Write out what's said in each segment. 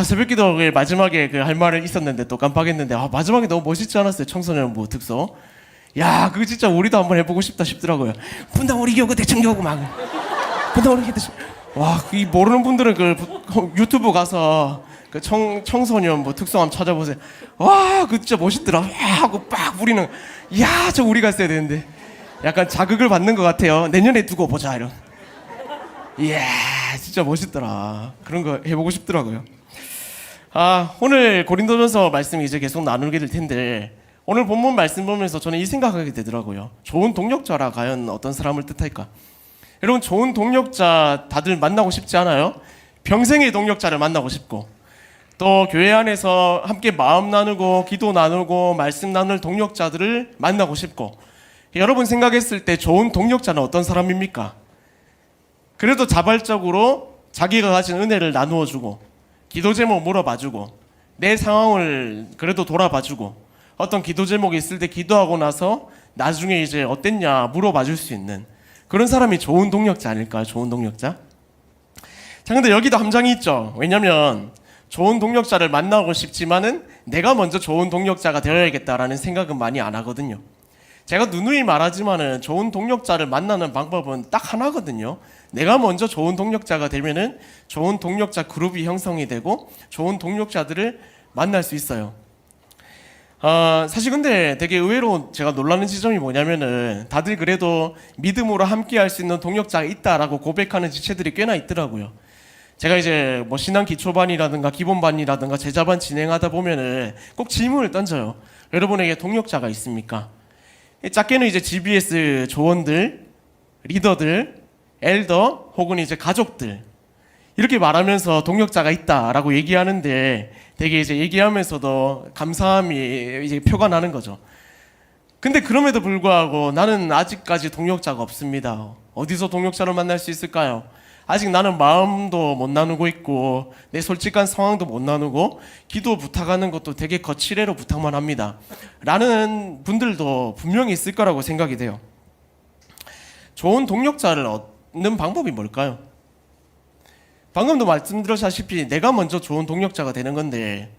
새벽기도의 마지막에 그 할 말을 있었는데 또 깜빡했는데 마지막에 너무 멋있지 않았어요? 청소년부 특소. 야, 그거 진짜 우리도 한번 해보고 싶다 싶더라고요. 분당 우리 교구 대청 교구 막. 분당 우리 대청. 와, 이 모르는 분들은 그 유튜브 가서 그 청소년부 특소 한번 찾아보세요. 와, 그 진짜 멋있더라. 와 하고 빡 우리는 야, 저 우리가 했어야 되는데. 약간 자극을 받는 것 같아요. 내년에 두고 보자 이런. 이야, 진짜 멋있더라. 그런 거 해보고 싶더라고요. 오늘 고린도전서 말씀 이제 계속 나누게 될 텐데 오늘 본문 말씀 보면서 저는 이 생각하게 되더라고요. 좋은 동력자라 과연 어떤 사람을 뜻할까? 여러분, 좋은 동력자 다들 만나고 싶지 않아요? 평생의 동력자를 만나고 싶고 또 교회 안에서 함께 마음 나누고 기도 나누고 말씀 나눌 동력자들을 만나고 싶고, 여러분 생각했을 때 좋은 동력자는 어떤 사람입니까? 그래도 자발적으로 자기가 가진 은혜를 나누어주고 기도 제목 물어봐주고 내 상황을 그래도 돌아봐주고 어떤 기도 제목이 있을 때 기도하고 나서 나중에 이제 어땠냐 물어봐줄 수 있는 그런 사람이 좋은 동력자 아닐까요? 좋은 동력자? 자, 근데 여기도 함정이 있죠. 왜냐면 좋은 동력자를 만나고 싶지만은 내가 먼저 좋은 동력자가 되어야겠다라는 생각은 많이 안 하거든요. 제가 누누이 말하지만은 좋은 동력자를 만나는 방법은 딱 하나거든요. 내가 먼저 좋은 동력자가 되면은 좋은 동력자 그룹이 형성이 되고 좋은 동력자들을 만날 수 있어요. 사실 근데 되게 의외로 제가 놀라는 지점이 뭐냐면은 다들 그래도 믿음으로 함께 할 수 있는 동력자가 있다라고 고백하는 지체들이 꽤나 있더라고요. 제가 이제 뭐 신앙 기초반이라든가 기본반이라든가 제자반 진행하다 보면은 꼭 질문을 던져요. 여러분에게 동력자가 있습니까? 작게는 이제 GBS 조원들, 리더들, 엘더 혹은 이제 가족들 이렇게 말하면서 동력자가 있다라고 얘기하는데 되게 이제 얘기하면서도 감사함이 이제 표가 나는 거죠. 근데 그럼에도 불구하고 나는 아직까지 동력자가 없습니다. 어디서 동력자를 만날 수 있을까요? 아직 나는 마음도 못 나누고 있고 내 솔직한 상황도 못 나누고 기도 부탁하는 것도 되게 거칠애로 부탁만 합니다 라는 분들도 분명히 있을 거라고 생각이 돼요. 좋은 동력자를 얻는 방법이 뭘까요? 방금도 말씀드렸다시피 내가 먼저 좋은 동력자가 되는 건데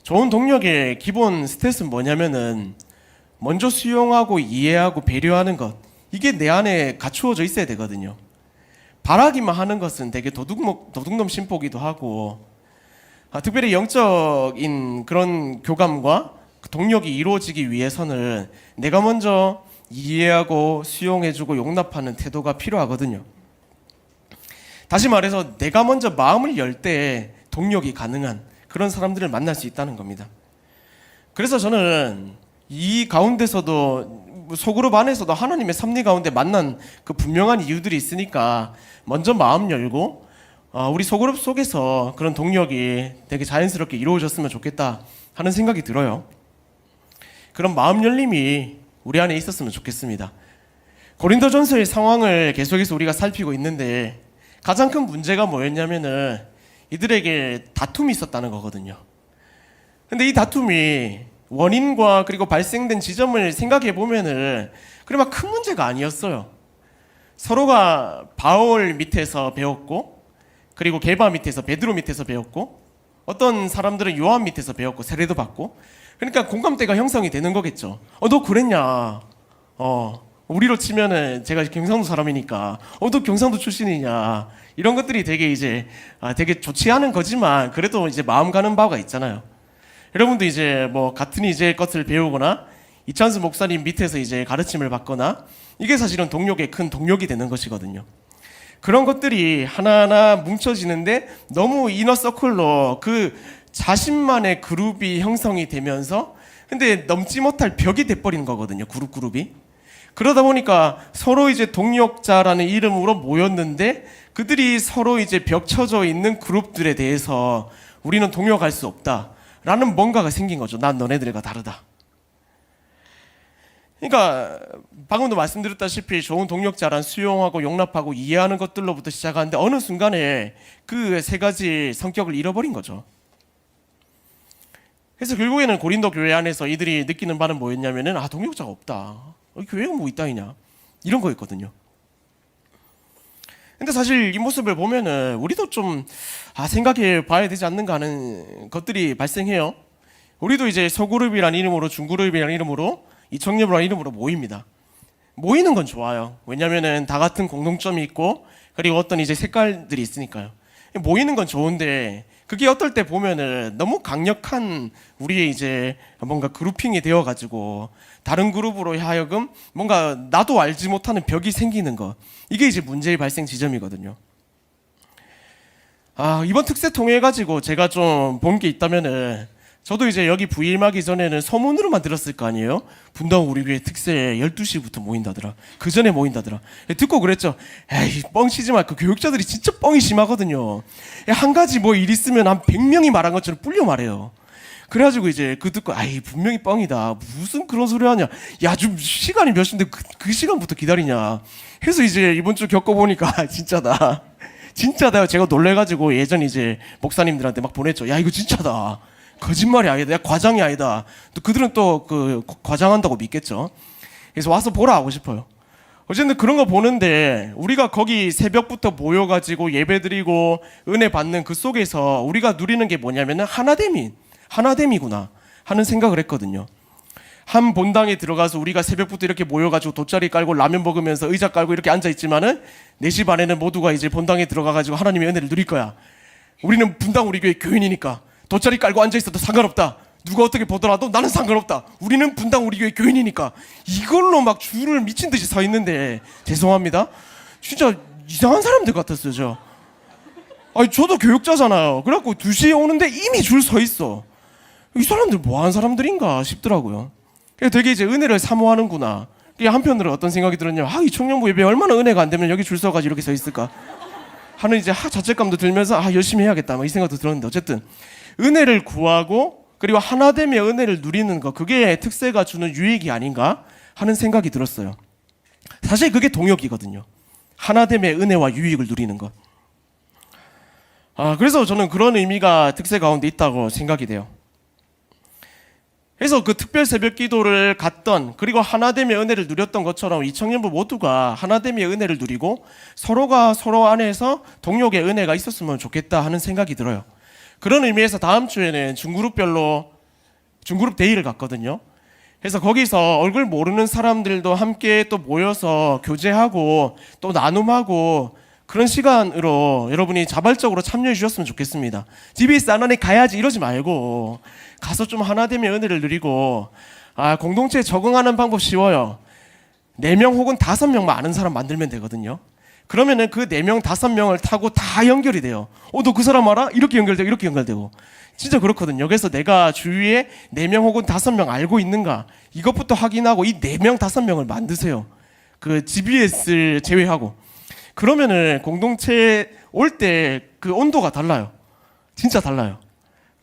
좋은 동력의 기본 스탯은 뭐냐면은 먼저 수용하고 이해하고 배려하는 것, 이게 내 안에 갖추어져 있어야 되거든요. 바라기만 하는 것은 되게 도둑놈 심보기도 하고 특별히 영적인 그런 교감과 동력이 이루어지기 위해서는 내가 먼저 이해하고 수용해주고 용납하는 태도가 필요하거든요. 다시 말해서 내가 먼저 마음을 열 때 동력이 가능한 그런 사람들을 만날 수 있다는 겁니다. 그래서 저는 이 가운데서도 소그룹 안에서도 하나님의 섭리 가운데 만난 그 분명한 이유들이 있으니까 먼저 마음 열고 우리 소그룹 속에서 그런 동력이 되게 자연스럽게 이루어졌으면 좋겠다 하는 생각이 들어요. 그런 마음 열림이 우리 안에 있었으면 좋겠습니다. 고린도전서의 상황을 계속해서 우리가 살피고 있는데 가장 큰 문제가 뭐였냐면은 이들에게 다툼이 있었다는 거거든요. 근데 이 다툼이 원인과 그리고 발생된 지점을 생각해 보면은 그래 막 큰 문제가 아니었어요. 서로가 바울 밑에서 배웠고 그리고 게바 밑에서 베드로 밑에서 배웠고 어떤 사람들은 요한 밑에서 배웠고 세례도 받고 그러니까 공감대가 형성이 되는 거겠죠. 너 그랬냐? 우리로 치면은 제가 경상도 사람이니까 너 경상도 출신이냐? 이런 것들이 되게 이제 되게 좋지 않은 거지만 그래도 이제 마음 가는 바가 있잖아요. 여러분도 이제 뭐 같은 이제 것을 배우거나 이찬수 목사님 밑에서 이제 가르침을 받거나 이게 사실은 동력의 큰 동력이 되는 것이거든요. 그런 것들이 하나하나 뭉쳐지는데 너무 이너서클로 그 자신만의 그룹이 형성이 되면서 근데 넘지 못할 벽이 돼버리는 거거든요. 그룹이. 그러다 보니까 서로 이제 동력자라는 이름으로 모였는데 그들이 서로 이제 벽 쳐져 있는 그룹들에 대해서 우리는 동력할 수 없다 라는 뭔가가 생긴 거죠. 난 너네들과 다르다. 그러니까 방금도 말씀드렸다시피 좋은 동력자란 수용하고 용납하고 이해하는 것들로부터 시작하는데 어느 순간에 그 세 가지 성격을 잃어버린 거죠. 그래서 결국에는 고린도 교회 안에서 이들이 느끼는 바는 뭐였냐면은 동력자가 없다. 교회가 뭐 있다이냐 이런 거였거든요. 근데 사실 이 모습을 보면은 우리도 좀 생각해 봐야 되지 않는가 하는 것들이 발생해요. 우리도 이제 소그룹이라는 이름으로 중그룹이라는 이름으로 이청년부라는 이름으로 모입니다. 모이는 건 좋아요. 왜냐면은 다 같은 공통점이 있고 그리고 어떤 이제 색깔들이 있으니까요. 모이는 건 좋은데 그게 어떨 때 보면은 너무 강력한 우리의 이제 뭔가 그룹핑이 되어가지고 다른 그룹으로 하여금 뭔가 나도 알지 못하는 벽이 생기는 거, 이게 이제 문제의 발생 지점이거든요. 이번 특세 통해 가지고 제가 좀 본 게 있다면은, 저도 이제 여기 부임하기 전에는 소문으로만 들었을 거 아니에요. 분당 우리 교회 특세 12시부터 모인다더라. 그 전에 모인다더라. 듣고 그랬죠. 에이, 뻥치지 마. 그 교육자들이 진짜 뻥이 심하거든요. 한 가지 뭐 일 있으면 한 100명이 말한 것처럼 뿔려 말해요. 그래가지고 이제 그 듣고 분명히 뻥이다. 무슨 그런 소리 하냐. 야, 좀 시간이 몇 시인데 그 시간부터 기다리냐. 해서 이제 이번 주 겪어보니까 진짜다. 진짜다. 제가 놀래가지고 예전 이제 목사님들한테 막 보냈죠. 야, 이거 진짜다. 거짓말이 아니다. 야, 과장이 아니다. 또 그들은 또 그 과장한다고 믿겠죠. 그래서 와서 보라 하고 싶어요. 어쨌든 그런 거 보는데 우리가 거기 새벽부터 모여가지고 예배드리고 은혜 받는 그 속에서 우리가 누리는 게 뭐냐면은 하나됨이구나 하는 생각을 했거든요. 한 본당에 들어가서 우리가 새벽부터 이렇게 모여가지고 돗자리 깔고 라면 먹으면서 의자 깔고 이렇게 앉아있지만은 4시 반에는 모두가 이제 본당에 들어가가지고 하나님의 은혜를 누릴 거야. 우리는 분당 우리 교회 교인이니까 돗자리 깔고 앉아있어도 상관없다. 누가 어떻게 보더라도 나는 상관없다. 우리는 분당 우리 교회 교인이니까. 이걸로 막 줄을 미친 듯이 서 있는데, 죄송합니다, 진짜 이상한 사람들 같았어요. 저도 교육자잖아요. 그래갖고 2시에 오는데 이미 줄 서 있어. 이 사람들 뭐 하는 사람들인가 싶더라고요. 되게 이제 은혜를 사모하는구나. 한편으로 어떤 생각이 들었냐면, 이 청년부 예배 얼마나 은혜가 안 되면 여기 줄 서가지고 이렇게 서 있을까 하는 이제 자책감도 들면서 열심히 해야겠다 이 생각도 들었는데, 어쨌든 은혜를 구하고 그리고 하나됨의 은혜를 누리는 거, 그게 특세가 주는 유익이 아닌가 하는 생각이 들었어요. 사실 그게 동역이거든요. 하나됨의 은혜와 유익을 누리는 것. 그래서 저는 그런 의미가 특세 가운데 있다고 생각이 돼요. 그래서 그 특별 새벽 기도를 갔던, 그리고 하나됨의 은혜를 누렸던 것처럼 이 청년부 모두가 하나됨의 은혜를 누리고 서로가 서로 안에서 동역의 은혜가 있었으면 좋겠다 하는 생각이 들어요. 그런 의미에서 다음 주에는 중그룹별로 중그룹 데이를 갔거든요. 그래서 거기서 얼굴 모르는 사람들도 함께 또 모여서 교제하고 또 나눔하고 그런 시간으로 여러분이 자발적으로 참여해 주셨으면 좋겠습니다. 집에 있어 안 하니 가야지 이러지 말고 가서 좀 하나됨의 은혜를 누리고, 공동체에 적응하는 방법 쉬워요. 4명 혹은 5명만 아는 사람 만들면 되거든요. 그러면은 그 4명, 5명을 타고 다 연결이 돼요. 너 그 사람 알아? 이렇게 연결되고 이렇게 연결되고. 진짜 그렇거든요. 그래서 내가 주위에 4명 혹은 5명 알고 있는가, 이것부터 확인하고 이 4명, 5명을 만드세요. 그 GBS를 제외하고. 그러면은 공동체에 올 때 그 온도가 달라요. 진짜 달라요.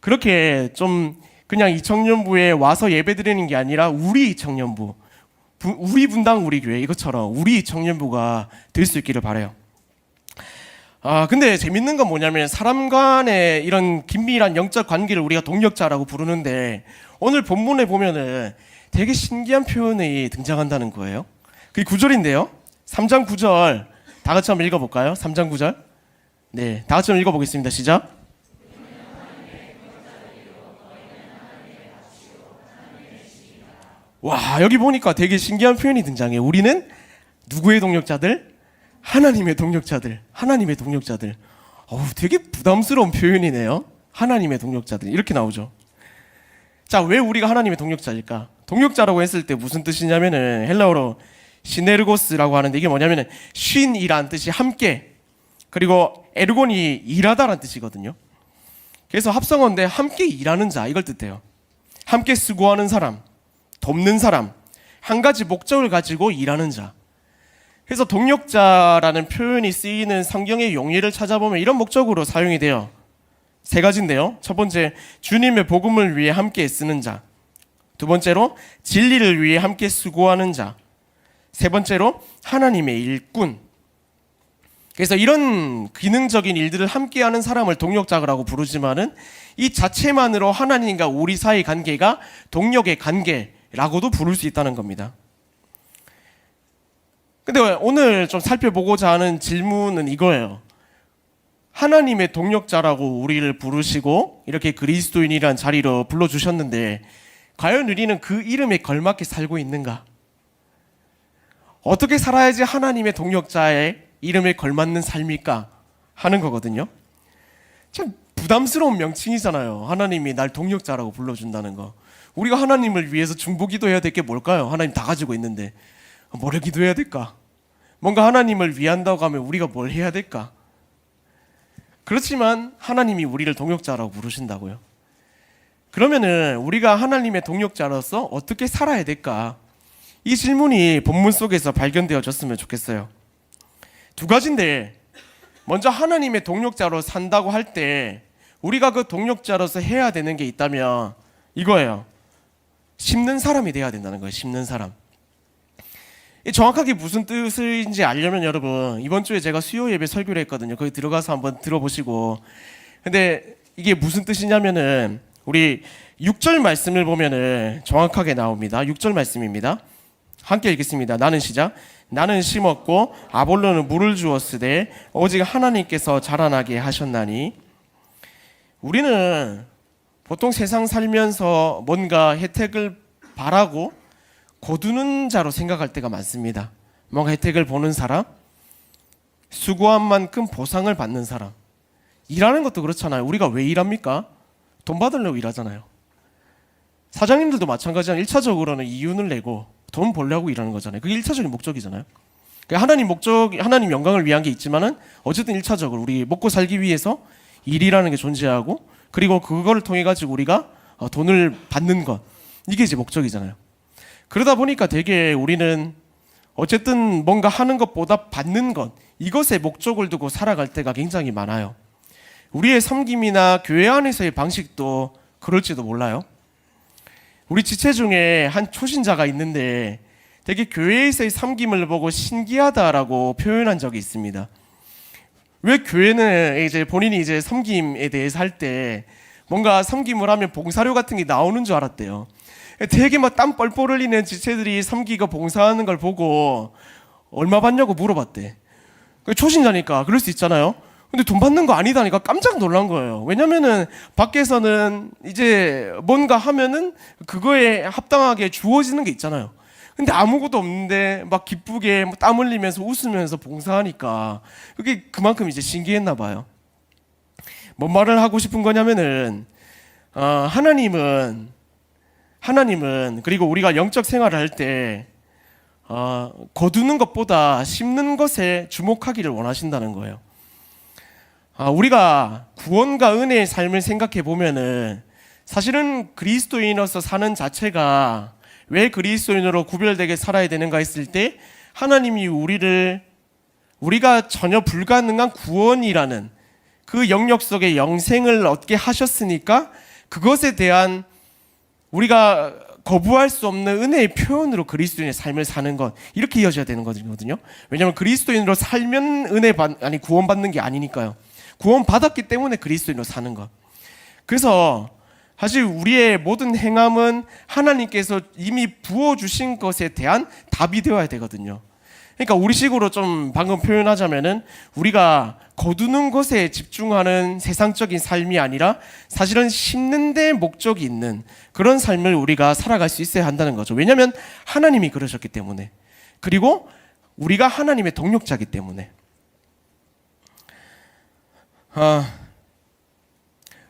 그렇게 좀 그냥 이 청년부에 와서 예배드리는 게 아니라 우리 이 청년부, 우리 분당 우리 교회, 이것처럼 우리 청년부가 될 수 있기를 바라요. 근데 재밌는 건 뭐냐면, 사람 간의 이런 긴밀한 영적 관계를 우리가 동력자라고 부르는데, 오늘 본문에 보면은 되게 신기한 표현이 등장한다는 거예요. 그게 9절인데요. 3장 9절 다 같이 한번 읽어볼까요? 3장 9절. 네, 다 같이 한번 읽어보겠습니다. 시작. 와, 여기 보니까 되게 신기한 표현이 등장해요. 우리는 누구의 동력자들? 하나님의 동력자들. 하나님의 동력자들. 되게 부담스러운 표현이네요. 하나님의 동력자들. 이렇게 나오죠. 자, 왜 우리가 하나님의 동력자일까? 동력자라고 했을 때 무슨 뜻이냐면은 헬라어로 시네르고스라고 하는데, 이게 뭐냐면은 쉰이란 뜻이 함께, 그리고 에르곤이 일하다라는 뜻이거든요. 그래서 합성어인데 함께 일하는 자, 이걸 뜻해요. 함께 수고하는 사람, 돕는 사람, 한 가지 목적을 가지고 일하는 자. 그래서 동력자라는 표현이 쓰이는 성경의 용례를 찾아보면 이런 목적으로 사용이 돼요. 3가지인데요. 첫 번째, 주님의 복음을 위해 함께 쓰는 자. 두 번째로, 진리를 위해 함께 수고하는 자. 세 번째로, 하나님의 일꾼. 그래서 이런 기능적인 일들을 함께하는 사람을 동력자라고 부르지만은, 이 자체만으로 하나님과 우리 사이 관계가 동력의 관계라고도 부를 수 있다는 겁니다. 근데 오늘 좀 살펴보고자 하는 질문은 이거예요. 하나님의 동력자라고 우리를 부르시고 이렇게 그리스도인이란 자리로 불러주셨는데 과연 우리는 그 이름에 걸맞게 살고 있는가? 어떻게 살아야지 하나님의 동력자의 이름에 걸맞는 삶일까 하는 거거든요. 참 부담스러운 명칭이잖아요. 하나님이 날 동력자라고 불러준다는 거. 우리가 하나님을 위해서 중보기도해야 될 게 뭘까요? 하나님 다 가지고 있는데 뭐를 기도해야 될까? 뭔가 하나님을 위한다고 하면 우리가 뭘 해야 될까? 그렇지만 하나님이 우리를 동력자라고 부르신다고요. 그러면은 우리가 하나님의 동력자로서 어떻게 살아야 될까? 이 질문이 본문 속에서 발견되어졌으면 좋겠어요. 두 가지인데 먼저 하나님의 동력자로 산다고 할 때 우리가 그 동력자로서 해야 되는 게 있다면 이거예요. 심는 사람이 돼야 된다는 거예요. 심는 사람. 정확하게 무슨 뜻인지 알려면 여러분 이번 주에 제가 수요 예배 설교를 했거든요. 거기 들어가서 한번 들어보시고. 근데 이게 무슨 뜻이냐면은 우리 6절 말씀을 보면은 정확하게 나옵니다. 6절 말씀입니다. 함께 읽겠습니다. 나는 시작. 나는 심었고 아볼로는 물을 주었으되 오직 하나님께서 자라나게 하셨나니. 우리는 보통 세상 살면서 뭔가 혜택을 바라고 거두는 자로 생각할 때가 많습니다. 뭔가 혜택을 보는 사람, 수고한 만큼 보상을 받는 사람. 일하는 것도 그렇잖아요. 우리가 왜 일합니까? 돈 받으려고 일하잖아요. 사장님들도 마찬가지잖아요. 1차적으로는 이윤을 내고 돈 벌려고 일하는 거잖아요. 그게 1차적인 목적이잖아요. 하나님 영광을 위한 게 있지만은 어쨌든 1차적으로 우리 먹고 살기 위해서 일이라는 게 존재하고 그리고 그거를 통해 가지고 우리가 돈을 받는 것. 이게 이제 목적이잖아요. 그러다 보니까 되게 우리는 어쨌든 뭔가 하는 것보다 받는 것, 이것에 목적을 두고 살아갈 때가 굉장히 많아요. 우리의 섬김이나 교회 안에서의 방식도 그럴지도 몰라요. 우리 지체 중에 한 초신자가 있는데 되게 교회에서의 섬김을 보고 신기하다라고 표현한 적이 있습니다. 왜 교회는 이제 본인이 이제 섬김에 대해서 할 때 뭔가 섬김을 하면 봉사료 같은 게 나오는 줄 알았대요. 되게 막 땀 뻘뻘 흘리는 지체들이 섬기고 봉사하는 걸 보고 얼마 받냐고 물어봤대. 초신자니까 그럴 수 있잖아요. 근데 돈 받는 거 아니다니까 깜짝 놀란 거예요. 왜냐면은 밖에서는 이제 뭔가 하면은 그거에 합당하게 주어지는 게 있잖아요. 근데 아무것도 없는데 막 기쁘게 땀 흘리면서 웃으면서 봉사하니까 그게 그만큼 이제 신기했나 봐요. 뭔 말을 하고 싶은 거냐면은 하나님은 그리고 우리가 영적 생활을 할 때 거두는 것보다 심는 것에 주목하기를 원하신다는 거예요. 우리가 구원과 은혜의 삶을 생각해 보면은 사실은 그리스도인으로서 사는 자체가 왜 그리스도인으로 구별되게 살아야 되는가 했을 때 하나님이 우리가 전혀 불가능한 구원이라는 그 영역 속에 영생을 얻게 하셨으니까 그것에 대한 우리가 거부할 수 없는 은혜의 표현으로 그리스도인의 삶을 사는 것, 이렇게 이어져야 되는 거거든요. 왜냐하면 그리스도인으로 살면 구원받는 게 아니니까요. 구원받았기 때문에 그리스도인으로 사는 것. 그래서 사실 우리의 모든 행함은 하나님께서 이미 부어주신 것에 대한 답이 되어야 되거든요. 그러니까 우리식으로 좀 방금 표현하자면은 우리가 거두는 것에 집중하는 세상적인 삶이 아니라 사실은 심는 데 목적이 있는 그런 삶을 우리가 살아갈 수 있어야 한다는 거죠. 왜냐하면 하나님이 그러셨기 때문에, 그리고 우리가 하나님의 동력자이기 때문에.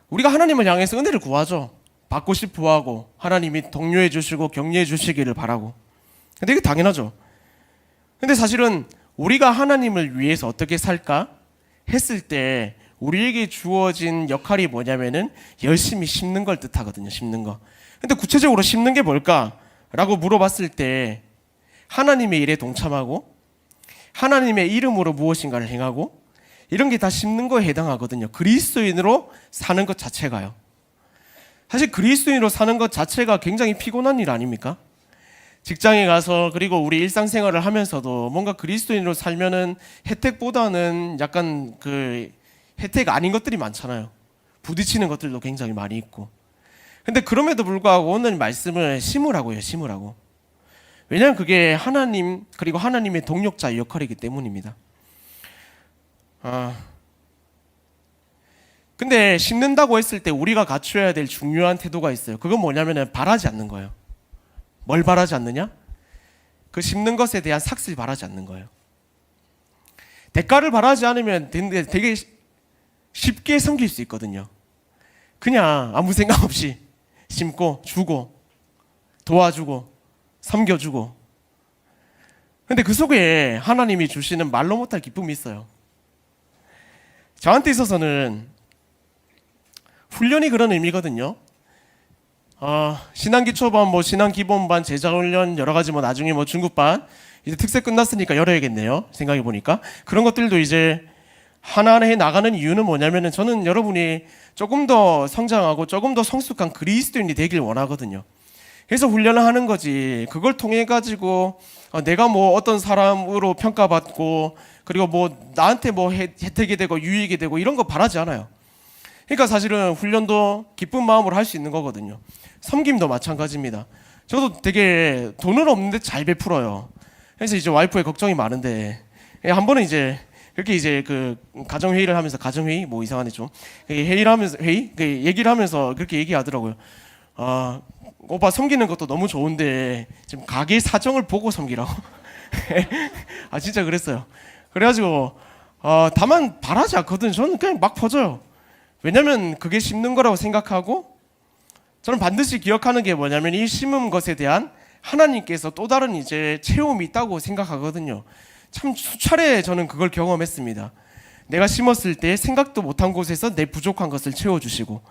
우리가 하나님을 향해서 은혜를 구하죠. 받고 싶어 하고 하나님이 독려해 주시고 격려해 주시기를 바라고. 근데 이게 당연하죠. 근데 사실은 우리가 하나님을 위해서 어떻게 살까 했을 때 우리에게 주어진 역할이 뭐냐면은 열심히 심는 걸 뜻하거든요. 심는 거. 근데 구체적으로 심는 게 뭘까라고 물어봤을 때 하나님의 일에 동참하고 하나님의 이름으로 무엇인가를 행하고 이런 게 다 심는 거에 해당하거든요. 그리스도인으로 사는 것 자체가요. 사실 그리스도인으로 사는 것 자체가 굉장히 피곤한 일 아닙니까? 직장에 가서 그리고 우리 일상생활을 하면서도 뭔가 그리스도인으로 살면은 혜택보다는 약간 그 혜택 아닌 것들이 많잖아요. 부딪히는 것들도 굉장히 많이 있고. 근데 그럼에도 불구하고 오늘 말씀을 심으라고요. 심으라고. 왜냐하면 그게 하나님 그리고 하나님의 동력자의 역할이기 때문입니다. 근데 심는다고 했을 때 우리가 갖춰야 될 중요한 태도가 있어요. 그건 뭐냐면은 바라지 않는 거예요. 뭘 바라지 않느냐? 그 심는 것에 대한 삭슬 바라지 않는 거예요. 대가를 바라지 않으면 되게 쉽게 섬길 수 있거든요. 그냥 아무 생각 없이 심고 주고 도와주고 섬겨주고. 근데 그 속에 하나님이 주시는 말로 못할 기쁨이 있어요. 저한테 있어서는 훈련이 그런 의미거든요. 신앙기초반, 신앙기본반, 제자훈련 여러 가지 나중에 중급반 이제 특세 끝났으니까 열어야겠네요. 생각해 보니까 그런 것들도 이제 하나하나 해 나가는 이유는 뭐냐면은 저는 여러분이 조금 더 성장하고 조금 더 성숙한 그리스도인이 되길 원하거든요. 그래서 훈련을 하는 거지. 그걸 통해 가지고 내가 어떤 사람으로 평가받고 그리고 나한테 혜택이 되고 유익이 되고 이런 거 바라지 않아요. 그러니까 사실은 훈련도 기쁜 마음으로 할 수 있는 거거든요. 섬김도 마찬가지입니다. 저도 되게 돈은 없는데 잘 베풀어요. 그래서 이제 와이프의 걱정이 많은데 한 번은 이제 그렇게 이제 그 가정 회의를 하면서 가정회의 이상하네 좀 회의를 하면서 얘기를 하면서 그렇게 얘기하더라고요. 오빠 섬기는 것도 너무 좋은데 지금 가게 사정을 보고 섬기라고. 진짜 그랬어요. 그래가지고 다만 바라지 않거든요. 저는 그냥 막 퍼져요. 왜냐면 그게 심는 거라고 생각하고 저는 반드시 기억하는 게 뭐냐면 이 심은 것에 대한 하나님께서 또 다른 이제 체험이 있다고 생각하거든요. 참 수차례 저는 그걸 경험했습니다. 내가 심었을 때 생각도 못한 곳에서 내 부족한 것을 채워주시고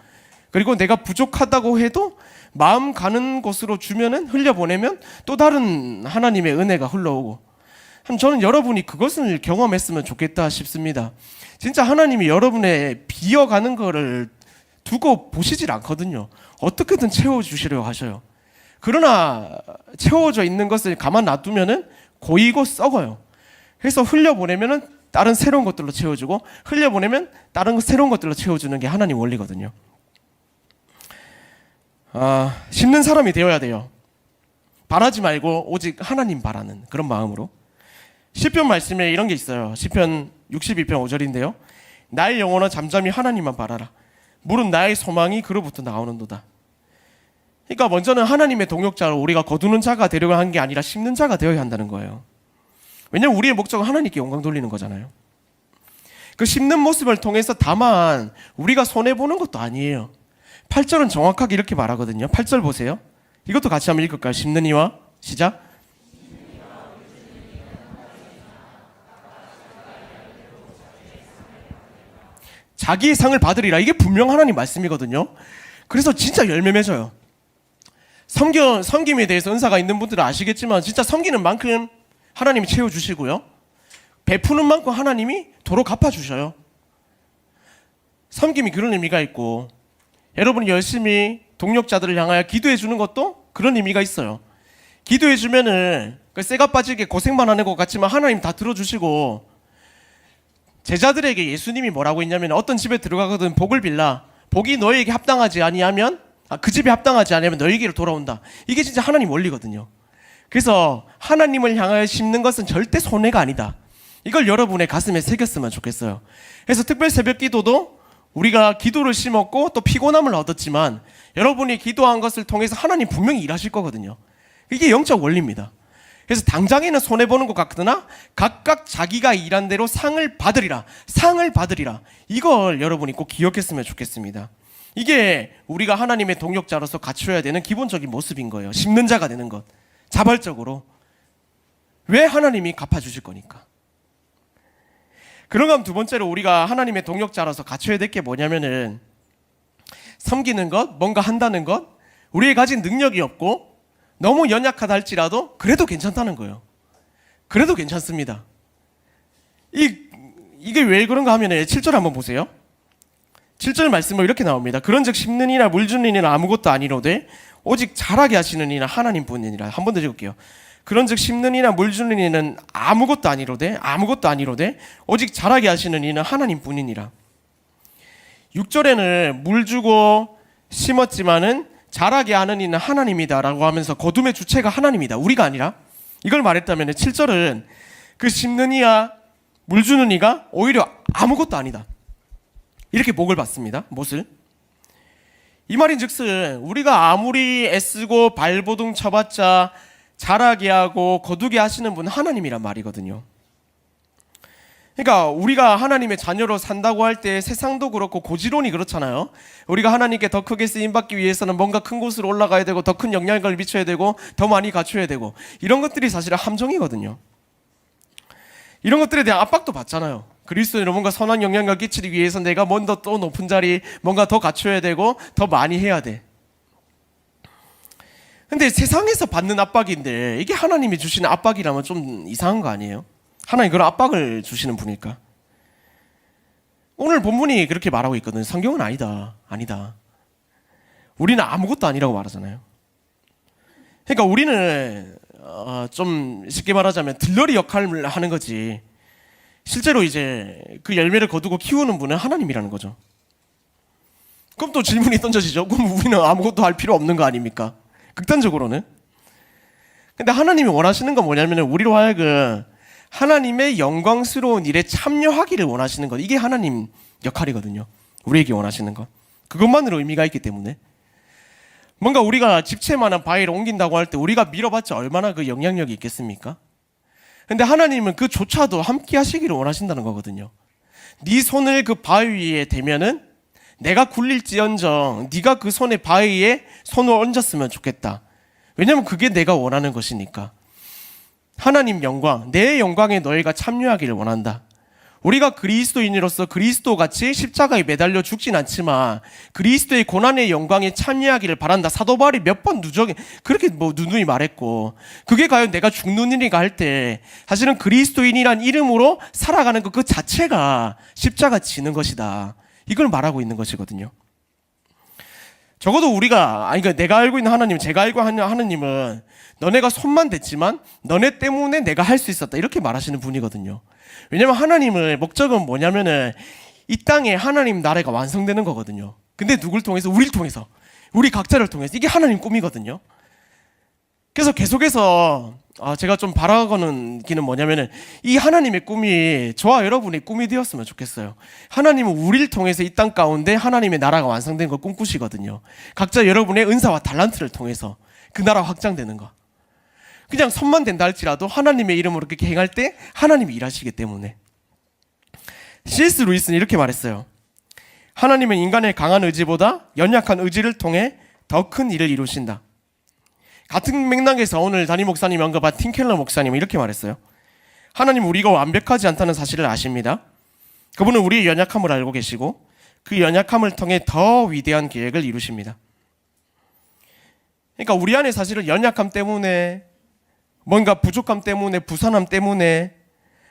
그리고 내가 부족하다고 해도 마음 가는 곳으로 주면은 흘려보내면 또 다른 하나님의 은혜가 흘러오고 저는 여러분이 그것을 경험했으면 좋겠다 싶습니다. 진짜 하나님이 여러분의 비어가는 거를 두고 보시질 않거든요. 어떻게든 채워주시려고 하셔요. 그러나 채워져 있는 것을 가만 놔두면은 고이고 썩어요. 그래서 흘려보내면은 다른 새로운 것들로 채워주고 흘려보내면 다른 새로운 것들로 채워주는 게 하나님 원리거든요. 심는 사람이 되어야 돼요. 바라지 말고 오직 하나님 바라는 그런 마음으로. 시편 말씀에 이런 게 있어요. 시편 62편 5절인데요. 나의 영혼아 잠잠히 하나님만 바라라. 물은 나의 소망이 그로부터 나오는도다. 그러니까 먼저는 하나님의 동역자로 우리가 거두는 자가 되려고 한 게 아니라 심는 자가 되어야 한다는 거예요. 왜냐하면 우리의 목적은 하나님께 영광 돌리는 거잖아요. 그 심는 모습을 통해서 다만 우리가 손해보는 것도 아니에요. 8절은 정확하게 이렇게 말하거든요. 8절 보세요. 이것도 같이 한번 읽을까요? 심는 이와 시작. 자기의 상을 받으리라. 이게 분명 하나님 말씀이거든요. 그래서 진짜 열매 맺어요. 섬김에 대해서 은사가 있는 분들은 아시겠지만 진짜 섬기는 만큼 하나님이 채워주시고요. 베푸는 만큼 하나님이 도로 갚아주셔요. 섬김이 그런 의미가 있고 여러분이 열심히 동력자들을 향하여 기도해 주는 것도 그런 의미가 있어요. 기도해 주면은 쇠가 빠지게 고생만 하는 것 같지만 하나님 다 들어주시고 제자들에게 예수님이 뭐라고 했냐면 어떤 집에 들어가거든 복을 빌라. 복이 너에게 합당하지 아니하면 그 집에 합당하지 않으면 너에게로 돌아온다. 이게 진짜 하나님 원리거든요. 그래서 하나님을 향하여 심는 것은 절대 손해가 아니다. 이걸 여러분의 가슴에 새겼으면 좋겠어요. 그래서 특별 새벽 기도도 우리가 기도를 심었고 또 피곤함을 얻었지만 여러분이 기도한 것을 통해서 하나님 분명히 일하실 거거든요. 이게 영적 원리입니다. 그래서 당장에는 손해보는 것 같으나 각각 자기가 일한 대로 상을 받으리라. 상을 받으리라. 이걸 여러분이 꼭 기억했으면 좋겠습니다. 이게 우리가 하나님의 동역자로서 갖춰야 되는 기본적인 모습인 거예요. 심는 자가 되는 것. 자발적으로. 왜 하나님이 갚아주실 거니까. 그런가 하면 두 번째로 우리가 하나님의 동역자로서 갖춰야 될 게 뭐냐면은 섬기는 것, 뭔가 한다는 것, 우리의 가진 능력이 없고 너무 연약하다 할지라도 그래도 괜찮다는 거예요. 그래도 괜찮습니다. 이게 왜 그런가 하면 7절 한번 보세요. 7절 말씀은 이렇게 나옵니다. 그런즉 심는 이나 물 주는 이는 아무것도 아니로되 오직 자라게 하시는 이는 하나님뿐이니라. 한 번 더 읽을게요. 그런즉 심는 이나 물 주는 이는 아무것도 아니로되 오직 자라게 하시는 이는 하나님뿐이니라. 6절에는 물 주고 심었지만은 자라게 하는 이는 하나님이다라고 하면서 거둠의 주체가 하나님이다. 우리가 아니라 이걸 말했다면 7절은 그 심는 이와 물 주는 이가 오히려 아무것도 아니다, 이렇게 복을 받습니다. 못을. 이 말인즉슨 우리가 아무리 애쓰고 발버둥 쳐봤자 자라게 하고 거두게 하시는 분은 하나님이란 말이거든요. 그러니까 우리가 하나님의 자녀로 산다고 할 때 세상도 그렇고 고지론이 그렇잖아요. 우리가 하나님께 더 크게 쓰임받기 위해서는 뭔가 큰 곳으로 올라가야 되고 더 큰 영향력을 미쳐야 되고 더 많이 갖춰야 되고, 이런 것들이 사실은 함정이거든요. 이런 것들에 대한 압박도 받잖아요. 그리스도인으로 뭔가 선한 영향력을 끼치기 위해서 내가 먼저 또 높은 자리 뭔가 더 갖춰야 되고 더 많이 해야 돼. 근데 세상에서 받는 압박인데 이게 하나님이 주시는 압박이라면 좀 이상한 거 아니에요? 하나님 그런 압박을 주시는 분이니까. 오늘 본문이 그렇게 말하고 있거든요. 성경은 아니다. 우리는 아무것도 아니라고 말하잖아요. 그러니까 우리는 좀 쉽게 말하자면 들러리 역할을 하는 거지, 실제로 이제 그 열매를 거두고 키우는 분은 하나님이라는 거죠. 그럼 또 질문이 던져지죠. 그럼 우리는 아무것도 할 필요 없는 거 아닙니까? 극단적으로는. 근데 하나님이 원하시는 건 뭐냐면 우리로 하여금 하나님의 영광스러운 일에 참여하기를 원하시는 것, 이게 하나님 역할이거든요. 우리에게 원하시는 것, 그것만으로 의미가 있기 때문에. 뭔가 우리가 집채만한 바위를 옮긴다고 할 때 우리가 밀어봤자 얼마나 그 영향력이 있겠습니까? 근데 하나님은 그조차도 함께 하시기를 원하신다는 거거든요. 네 손을 그 바위 위에 대면은 내가 굴릴지언정 네가 그 손에 바위에 손을 얹었으면 좋겠다. 왜냐면 그게 내가 원하는 것이니까. 하나님 영광, 내 영광에 너희가 참여하기를 원한다. 우리가 그리스도인으로서 그리스도같이 십자가에 매달려 죽진 않지만 그리스도의 고난의 영광에 참여하기를 바란다. 사도 바울이 몇 번 그렇게 누누이 말했고, 그게 과연 내가 죽는 일인가 할 때 사실은 그리스도인이란 이름으로 살아가는 것 그 자체가 십자가 지는 것이다, 이걸 말하고 있는 것이거든요. 적어도 그러니까 내가 알고 있는 하나님, 제가 알고 있는 하나님은 너네가 손만 댔지만 너네 때문에 내가 할 수 있었다, 이렇게 말하시는 분이거든요. 왜냐면 하나님의 목적은 뭐냐면은 이 땅에 하나님 나라가 완성되는 거거든요. 근데 누굴 통해서? 우리를 통해서, 우리 각자를 통해서. 이게 하나님 꿈이거든요. 그래서 계속해서 제가 좀 바라고는 기는 뭐냐면은 이 하나님의 꿈이 저와 여러분의 꿈이 되었으면 좋겠어요. 하나님은 우리를 통해서 이 땅 가운데 하나님의 나라가 완성된 걸 꿈꾸시거든요. 각자 여러분의 은사와 달란트를 통해서 그 나라 확장되는 거. 그냥 손만 댄다 할지라도 하나님의 이름으로 그렇게 행할 때 하나님이 일하시기 때문에. C.S. 루이스는 이렇게 말했어요. 하나님은 인간의 강한 의지보다 연약한 의지를 통해 더 큰 일을 이루신다. 같은 맥락에서 오늘 담임 목사님이 언급한 팀 켈러 목사님은 이렇게 말했어요. 하나님은 우리가 완벽하지 않다는 사실을 아십니다. 그분은 우리의 연약함을 알고 계시고 그 연약함을 통해 더 위대한 계획을 이루십니다. 그러니까 우리 안에 사실은 연약함 때문에, 뭔가 부족함 때문에, 부산함 때문에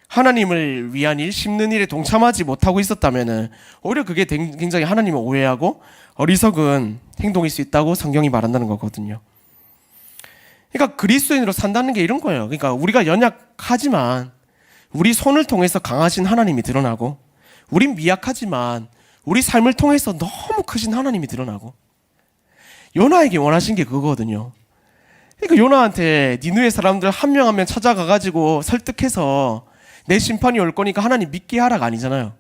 하나님을 위한 일, 심는 일에 동참하지 못하고 있었다면 오히려 그게 굉장히 하나님을 오해하고 어리석은 행동일 수 있다고 성경이 말한다는 거거든요. 그러니까 그리스도인으로 산다는 게 이런 거예요. 그러니까 우리가 연약하지만 우리 손을 통해서 강하신 하나님이 드러나고, 우린 미약하지만 우리 삶을 통해서 너무 크신 하나님이 드러나고. 요나에게 원하신 게 그거거든요. 그러니까 요나한테 니느웨 사람들 한 명 한 명 찾아가가지고 설득해서 내 심판이 올 거니까 하나님 믿게 하라가 아니잖아요.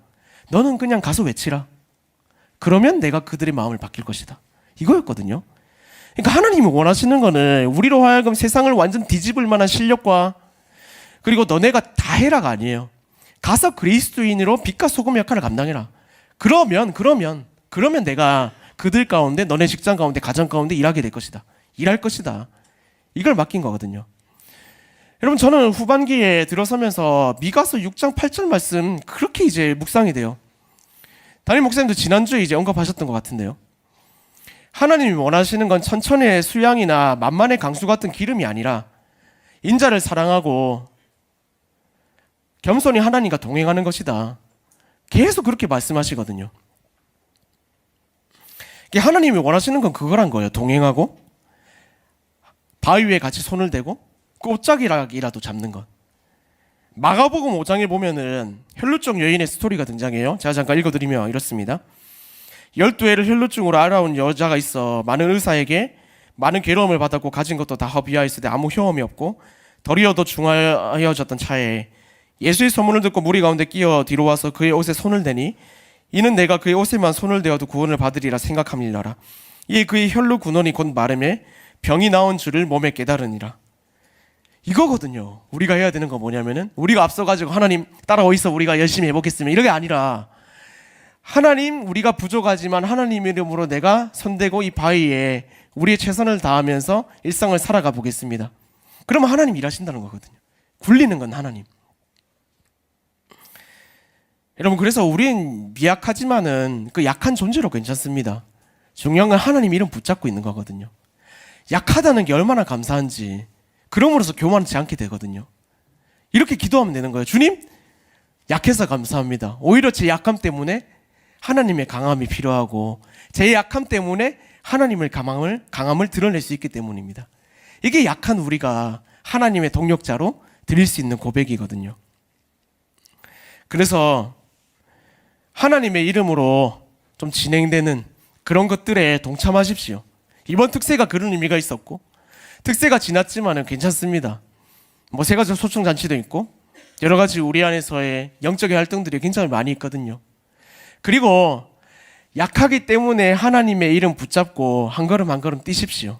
너는 그냥 가서 외치라. 그러면 내가 그들의 마음을 바뀔 것이다, 이거였거든요. 그러니까 하나님이 원하시는 거는 우리로 하여금 세상을 완전 뒤집을 만한 실력과, 그리고 너네가 다 해라가 아니에요. 가서 그리스도인으로 빛과 소금 역할을 감당해라. 그러면 내가 그들 가운데, 너네 직장 가운데, 가정 가운데 일하게 될 것이다, 일할 것이다, 이걸 맡긴 거거든요. 여러분, 저는 후반기에 들어서면서 미가서 6장 8절 말씀 그렇게 이제 묵상이 돼요. 담임 목사님도 지난주에 이제 언급하셨던 것 같은데요. 하나님이 원하시는 건 천천의 수양이나 만만의 강수 같은 기름이 아니라 인자를 사랑하고 겸손히 하나님과 동행하는 것이다, 계속 그렇게 말씀하시거든요. 하나님이 원하시는 건 그거란 거예요. 동행하고 바위 위에 같이 손을 대고 꽃자기라도 잡는 것. 마가복음 5장에 보면은 혈루증 여인의 스토리가 등장해요. 제가 잠깐 읽어드리면 이렇습니다. 12해를 혈루증으로 앓아온 여자가 있어 많은 의사에게 많은 괴로움을 받았고 가진 것도 다 허비하였으되 아무 효험이 없고 덜이어 더 중하여졌던 차에 예수의 소문을 듣고 무리 가운데 끼어 뒤로 와서 그의 옷에 손을 대니 이는 내가 그의 옷에만 손을 대어도 구원을 받으리라 생각함이니라. 이에 그의 혈로 군원이 곧 마름에 병이 나온 줄을 몸에 깨달으니라. 이거거든요. 우리가 해야 되는 거 뭐냐면은 우리가 앞서가지고 하나님 따라오이소 우리가 열심히 해보겠습니다 이게 아니라 하나님 우리가 부족하지만 하나님 이름으로 내가 손대고 이 바위에 우리의 최선을 다하면서 일상을 살아가 보겠습니다. 그러면 하나님 일하신다는 거거든요. 굴리는 건 하나님. 여러분 그래서 우린 미약하지만은 그 약한 존재로 괜찮습니다. 중요한 건 하나님 이름 붙잡고 있는 거거든요. 약하다는 게 얼마나 감사한지 그럼으로써 교만치 않게 되거든요. 이렇게 기도하면 되는 거예요. 주님 약해서 감사합니다. 오히려 제 약함 때문에 하나님의 강함이 필요하고 제 약함 때문에 하나님의 강함을 드러낼 수 있기 때문입니다. 이게 약한 우리가 하나님의 동력자로 드릴 수 있는 고백이거든요. 그래서 하나님의 이름으로 좀 진행되는 그런 것들에 동참하십시오. 이번 특세가 그런 의미가 있었고 특세가 지났지만은 괜찮습니다. 뭐 세 가지 소총잔치도 있고 여러 가지 우리 안에서의 영적인 활동들이 굉장히 많이 있거든요. 그리고 약하기 때문에 하나님의 이름 붙잡고 한 걸음 한 걸음 뛰십시오.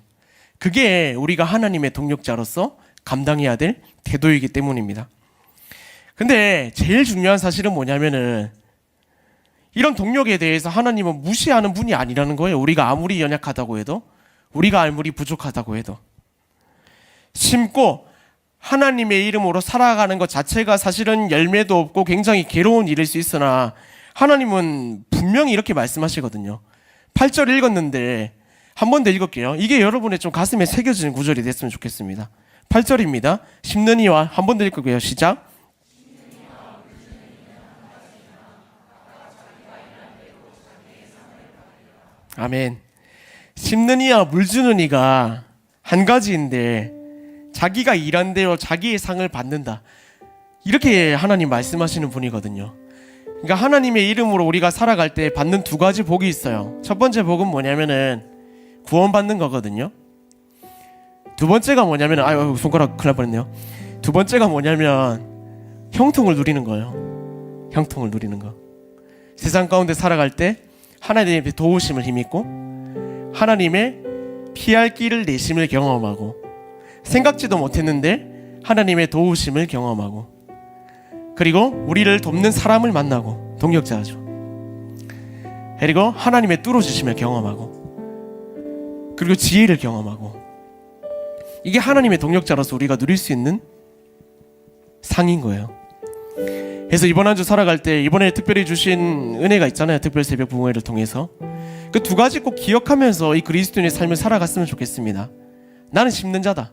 그게 우리가 하나님의 동력자로서 감당해야 될 태도이기 때문입니다. 근데 제일 중요한 사실은 뭐냐면은 이런 동력에 대해서 하나님은 무시하는 분이 아니라는 거예요. 우리가 아무리 연약하다고 해도 우리가 아무리 부족하다고 해도 심고 하나님의 이름으로 살아가는 것 자체가 사실은 열매도 없고 굉장히 괴로운 일일 수 있으나 하나님은 분명히 이렇게 말씀하시거든요. 8절 읽었는데 한 번 더 읽을게요. 이게 여러분의 좀 가슴에 새겨지는 구절이 됐으면 좋겠습니다. 8절입니다. 심는 이와 한 번 더 읽을게요. 시작. 아멘. 심는 이와 물 주는 이가 한 가지인데 자기가 일한 대로 자기의 상을 받는다. 이렇게 하나님 말씀하시는 분이거든요. 그러니까 하나님의 이름으로 우리가 살아갈 때 받는 두 가지 복이 있어요. 첫 번째 복은 뭐냐면은 구원받는 거거든요. 두 번째가 뭐냐면 아유 손가락 큰일 날 뻔했네요. 두 번째가 뭐냐면 형통을 누리는 거예요. 형통을 누리는 거. 세상 가운데 살아갈 때 하나님의 도우심을 힘입고 하나님의 피할 길을 내심을 경험하고 생각지도 못했는데 하나님의 도우심을 경험하고 그리고 우리를 돕는 사람을 만나고 동력자죠. 그리고 하나님의 뚫어주심을 경험하고 그리고 지혜를 경험하고 이게 하나님의 동력자로서 우리가 누릴 수 있는 상인 거예요. 그래서 이번 한 주 살아갈 때 이번에 특별히 주신 은혜가 있잖아요. 특별 새벽 부흥회를 통해서 그 두 가지 꼭 기억하면서 이 그리스도인의 삶을 살아갔으면 좋겠습니다. 나는 심는 자다.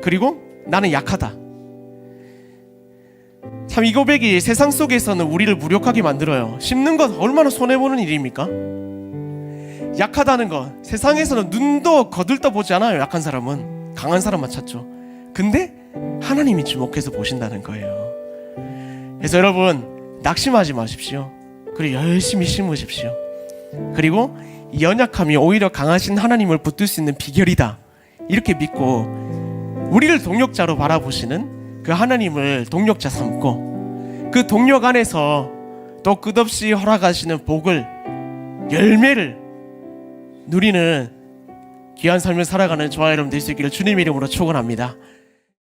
그리고 나는 약하다. 참 이 고백이 세상 속에서는 우리를 무력하게 만들어요. 심는 것 얼마나 손해보는 일입니까? 약하다는 것 세상에서는 눈도 거들떠 보지 않아요. 약한 사람은 강한 사람만 찾죠. 근데 하나님이 주목해서 보신다는 거예요. 그래서 여러분 낙심하지 마십시오. 그리고 열심히 심으십시오. 그리고 이 연약함이 오히려 강하신 하나님을 붙들 수 있는 비결이다. 이렇게 믿고 우리를 동력자로 바라보시는 그 하나님을 동력자 삼고 그 동력 안에서 또 끝없이 허락하시는 복을 열매를 누리는 귀한 삶을 살아가는 저와 여러분 될 수 있기를 주님 이름으로 축원합니다.